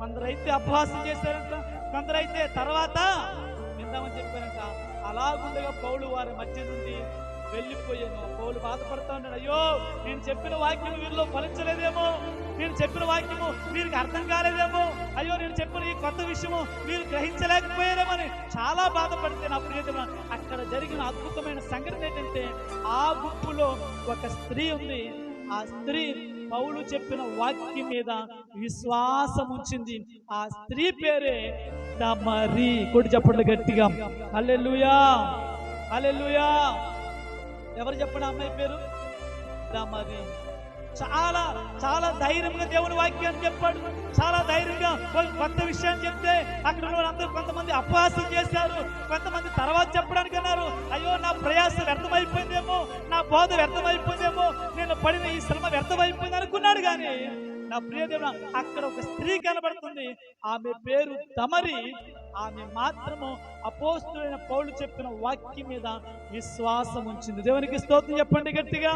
కొందరైతే అపహాసం చేశారంట, కొందరైతే తర్వాత విందామని చెప్పారంట. అలాగుండగా పౌలు వారి మధ్య నుండి వెళ్ళిపోయాను. పౌలు బాధపడతా ఉన్నాడు, అయ్యో నేను చెప్పిన వాక్యం వీరిలో ఫలించలేదేమో, నేను చెప్పిన వాక్యము వీరికి అర్థం కాలేదేమో, అయ్యో నేను చెప్పిన ఈ కొత్త విషయము వీరు గ్రహించలేకపోయారేమని చాలా బాధపడితే నా ప్రియతమ అక్కడ జరిగిన అద్భుతమైన సంఘటన ఏంటంటే, ఆ గుంపులో ఒక స్త్రీ ఉంది. ఆ స్త్రీ పౌలు చెప్పిన వాక్యం మీద విశ్వాసం ఉంచింది. ఆ స్త్రీ పేరే దమరి. కొట్టి చెప్పండి గట్టిగా, హల్లెలూయా హల్లెలూయా. ఎవరు చెప్పండి అమ్మాయి పేరు? దమరి. చాలా చాలా ధైర్యంగా దేవుని వాక్యాన్ని చెప్పాడు. చాలా ధైర్యంగా కొత్త విషయాన్ని చెప్తే అక్కడ అందరూ కొంతమంది అపహాసం చేశారు, కొంతమంది తర్వాత చెప్పడానికి అన్నారు, అయ్యో నా ప్రయాస వ్యర్థమైపోయిందేమో, నా బోధ వ్యర్థమైపోయిందేమో, నేను పడిన ఈ శ్రమ వ్యర్థమైపోయింది అనుకున్నాడు. కానీ నా ప్రియదేవుడు అక్కడ ఒక స్త్రీ కనబడుతుంది. ఆమె పేరు దమరి. ఆమె మాత్రము అపోస్తులైన పౌలు చెప్పిన వాక్యం మీద విశ్వాసం ఉంచింది. దేవునికి స్తోత్రం చెప్పండి గట్టిగా.